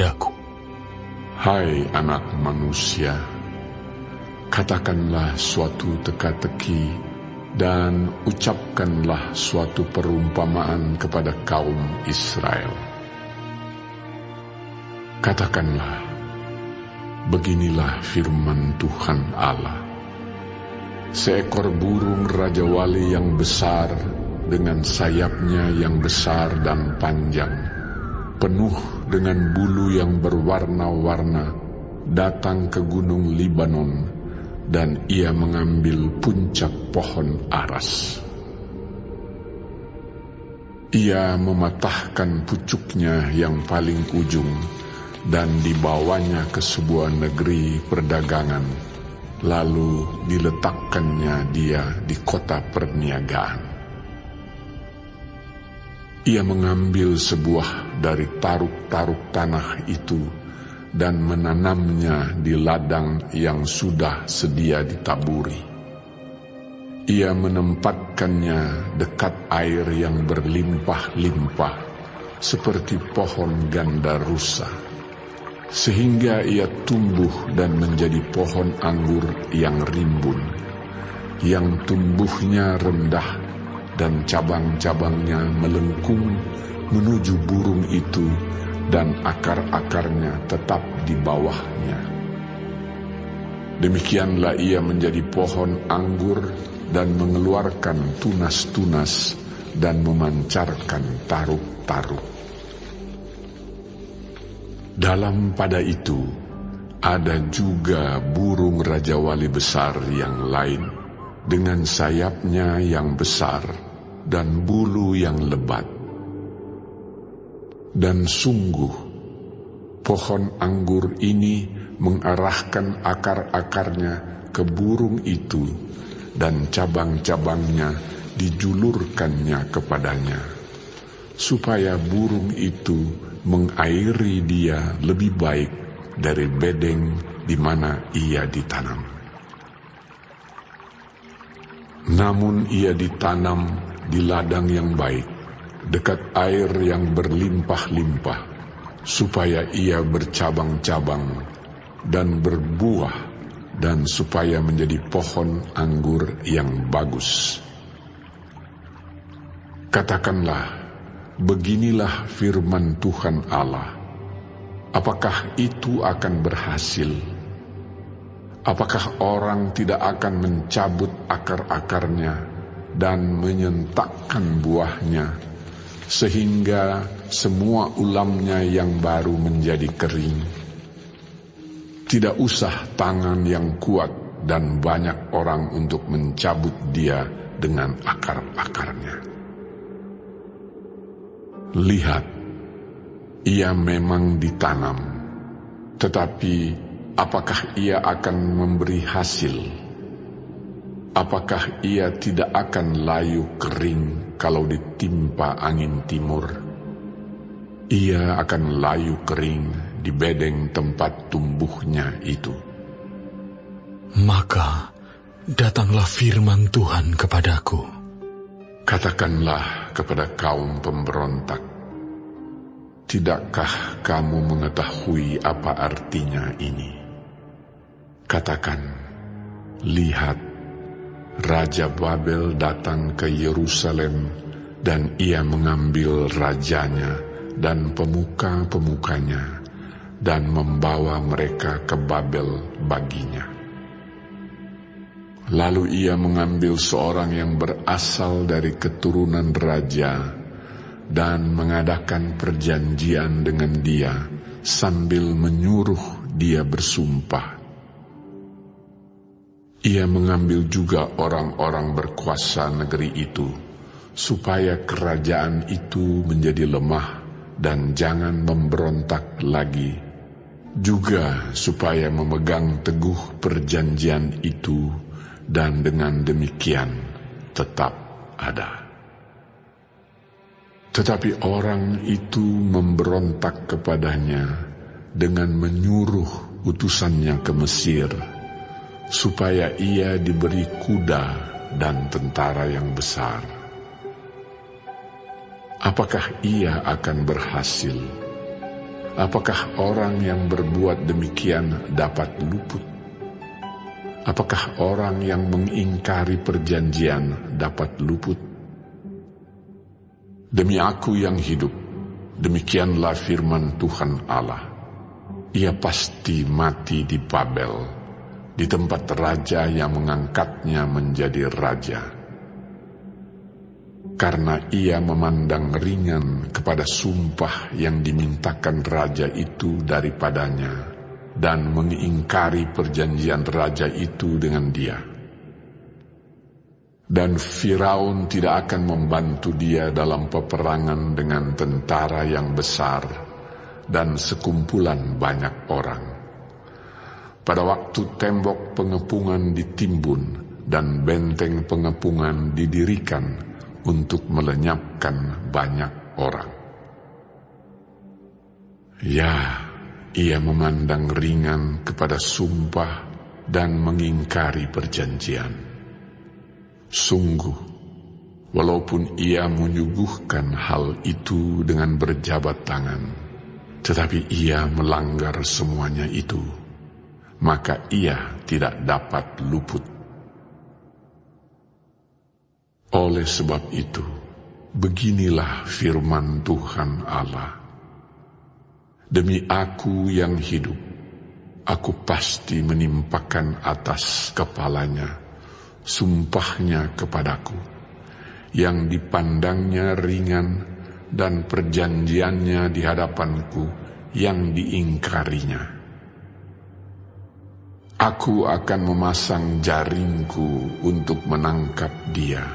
kepadaku. Hai anak manusia, katakanlah suatu teka-teki dan ucapkanlah suatu perumpamaan kepada kaum Israel. Katakanlah, beginilah firman Tuhan Allah. Seekor burung Raja Wali yang besar dengan sayapnya yang besar dan panjang, penuh dengan bulu yang berwarna-warna, datang ke gunung Libanon, dan ia mengambil puncak pohon aras. Ia mematahkan pucuknya yang paling ujung dan dibawanya ke sebuah negeri perdagangan, lalu diletakkannya dia di kota perniagaan. Ia mengambil sebuah dari taruk-taruk tanah itu dan menanamnya di ladang yang sudah sedia ditaburi. Ia menempatkannya dekat air yang berlimpah-limpah seperti pohon gandarusa, sehingga ia tumbuh dan menjadi pohon anggur yang rimbun, yang tumbuhnya rendah dan cabang-cabangnya melengkung menuju burung itu, dan akar-akarnya tetap di bawahnya. Demikianlah ia menjadi pohon anggur dan mengeluarkan tunas-tunas dan memancarkan taruk-taruk. Dalam pada itu, ada juga burung Raja Wali besar yang lain, dengan sayapnya yang besar dan bulu yang lebat. Dan sungguh, pohon anggur ini mengarahkan akar-akarnya ke burung itu, dan cabang-cabangnya dijulurkannya kepadanya, supaya burung itu mengairi dia lebih baik dari bedeng di mana ia ditanam. Namun ia ditanam di ladang yang baik, dekat air yang berlimpah-limpah, supaya ia bercabang-cabang dan berbuah, dan supaya menjadi pohon anggur yang bagus. Katakanlah, beginilah firman Tuhan Allah. Apakah itu akan berhasil? Apakah orang tidak akan mencabut akar-akarnya dan menyentakkan buahnya, sehingga semua ulamnya yang baru menjadi kering? Tidak usah tangan yang kuat dan banyak orang untuk mencabut dia dengan akar-akarnya. Lihat, ia memang ditanam, tetapi apakah ia akan memberi hasil? Apakah ia tidak akan layu kering kalau ditimpa angin timur? Ia akan layu kering di bedeng tempat tumbuhnya itu. Maka datanglah firman Tuhan kepadaku. Katakanlah kepada kaum pemberontak, tidakkah kamu mengetahui apa artinya ini? Katakan, lihat, Raja Babel datang ke Yerusalem, dan ia mengambil rajanya dan pemuka-pemukanya, dan membawa mereka ke Babel baginya. Lalu ia mengambil seorang yang berasal dari keturunan raja dan mengadakan perjanjian dengan dia sambil menyuruh dia bersumpah. Ia mengambil juga orang-orang berkuasa negeri itu, supaya kerajaan itu menjadi lemah dan jangan memberontak lagi, juga supaya memegang teguh perjanjian itu, dan dengan demikian tetap ada. Tetapi orang itu memberontak kepadanya dengan menyuruh utusannya ke Mesir, supaya ia diberi kuda dan tentara yang besar. Apakah ia akan berhasil? Apakah orang yang berbuat demikian dapat luput? Apakah orang yang mengingkari perjanjian dapat luput? Demi Aku yang hidup, demikianlah firman Tuhan Allah, ia pasti mati di Babel, di tempat raja yang mengangkatnya menjadi raja. Karena ia memandang ringan kepada sumpah yang dimintakan raja itu daripadanya, dan mengingkari perjanjian raja itu dengan dia. Dan Firaun tidak akan membantu dia dalam peperangan dengan tentara yang besar dan sekumpulan banyak orang. Pada waktu tembok pengepungan ditimbun dan benteng pengepungan didirikan untuk melenyapkan banyak orang. Ya, ia memandang ringan kepada sumpah dan mengingkari perjanjian. Sungguh, walaupun ia menyuguhkan hal itu dengan berjabat tangan, tetapi ia melanggar semuanya itu, maka ia tidak dapat luput. Oleh sebab itu, beginilah firman Tuhan Allah. Demi Aku yang hidup, Aku pasti menimpakan atas kepalanya sumpahnya kepadaku, yang dipandangnya ringan, dan perjanjiannya di hadapanku yang diingkarinya. Aku akan memasang jaringku untuk menangkap dia,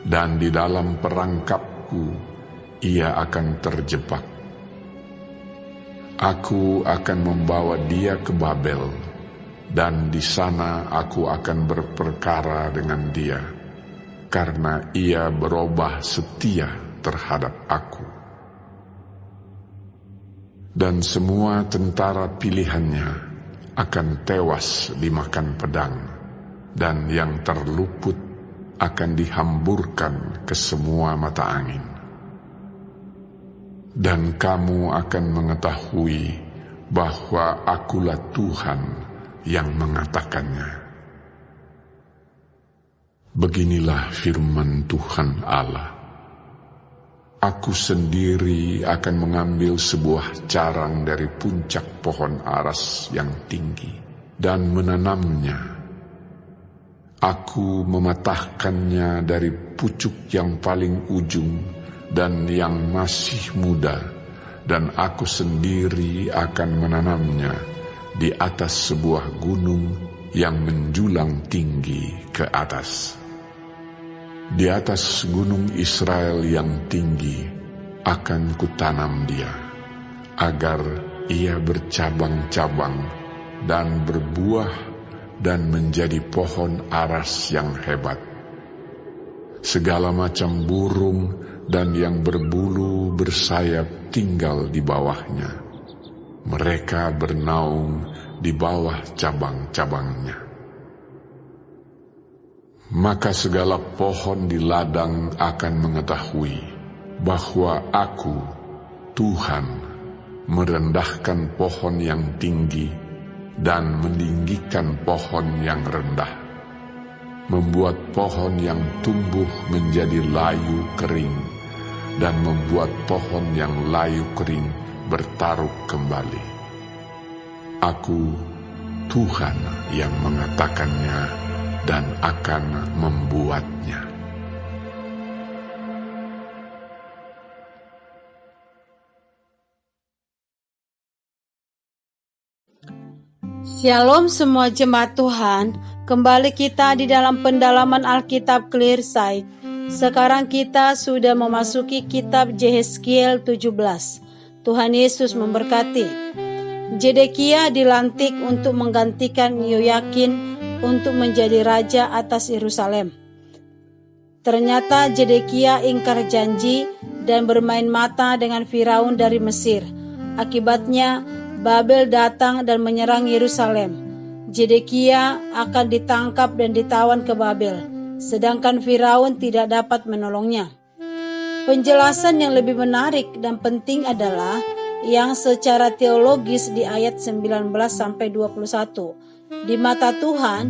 dan di dalam perangkapku ia akan terjebak. Aku akan membawa dia ke Babel, dan di sana aku akan berperkara dengan dia, karena ia berubah setia terhadap Aku. Dan semua tentara pilihannya akan tewas dimakan pedang, dan yang terluput akan dihamburkan ke semua mata angin. Dan kamu akan mengetahui bahwa Akulah Tuhan yang mengatakannya. Beginilah firman Tuhan Allah. Aku sendiri akan mengambil sebuah carang dari puncak pohon aras yang tinggi dan menanamnya. Aku mematahkannya dari pucuk yang paling ujung dan yang masih muda, dan Aku sendiri akan menanamnya di atas sebuah gunung yang menjulang tinggi ke atas. Di atas gunung Israel yang tinggi akan kutanam dia, agar ia bercabang-cabang dan berbuah dan menjadi pohon aras yang hebat. Segala macam burung dan yang berbulu bersayap tinggal di bawahnya. Mereka bernaung di bawah cabang-cabangnya. Maka segala pohon di ladang akan mengetahui bahwa Aku, Tuhan, merendahkan pohon yang tinggi dan meninggikan pohon yang rendah, membuat pohon yang tumbuh menjadi layu kering, dan membuat pohon yang layu kering bertaruh kembali. Aku, Tuhan, yang mengatakannya dan akan membuatnya. Shalom semua jemaat Tuhan, kembali kita di dalam pendalaman Alkitab Clearside. Sekarang kita sudah memasuki kitab Yehezkiel 17. Tuhan Yesus memberkati. Zedekia dilantik untuk menggantikan Yoyakin untuk menjadi raja atas Yerusalem. Ternyata Zedekia ingkar janji dan bermain mata dengan Firaun dari Mesir. Akibatnya Babel datang dan menyerang Yerusalem. Zedekia akan ditangkap dan ditawan ke Babel, sedangkan Firaun tidak dapat menolongnya. Penjelasan yang lebih menarik dan penting adalah yang secara teologis di ayat 19 sampai 21. Di mata Tuhan,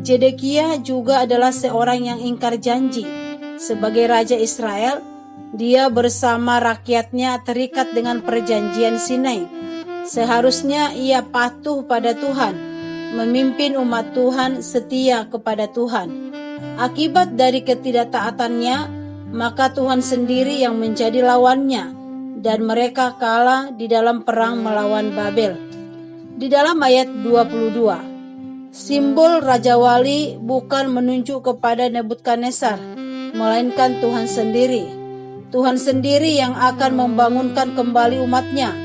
Zedekia juga adalah seorang yang ingkar janji. Sebagai raja Israel, dia bersama rakyatnya terikat dengan perjanjian Sinai. Seharusnya ia patuh pada Tuhan, memimpin umat Tuhan setia kepada Tuhan. Akibat dari ketidaktaatannya, maka Tuhan sendiri yang menjadi lawannya, dan mereka kalah di dalam perang melawan Babel. Di dalam ayat 22, simbol Raja Wali bukan menunjuk kepada Nebukadnezar, melainkan Tuhan sendiri. Tuhan sendiri yang akan membangunkan kembali umatnya,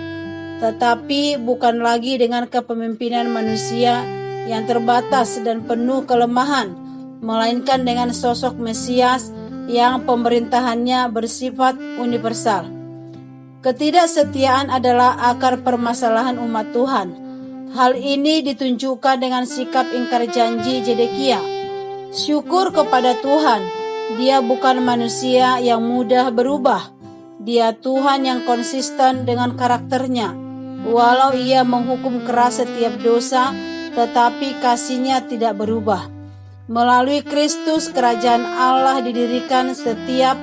tetapi bukan lagi dengan kepemimpinan manusia yang terbatas dan penuh kelemahan, melainkan dengan sosok Mesias yang pemerintahannya bersifat universal. Ketidaksetiaan adalah akar permasalahan umat Tuhan. Hal ini ditunjukkan dengan sikap ingkar janji Zedekia. Syukur kepada Tuhan, dia bukan manusia yang mudah berubah. Dia Tuhan yang konsisten dengan karakternya. Walau ia menghukum keras setiap dosa, tetapi kasih-Nya tidak berubah. Melalui Kristus, kerajaan Allah didirikan. Setiap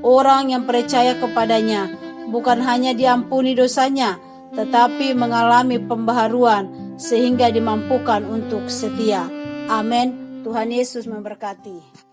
orang yang percaya kepadanya bukan hanya diampuni dosanya, tetapi mengalami pembaharuan sehingga dimampukan untuk setia. Amin. Tuhan Yesus memberkati.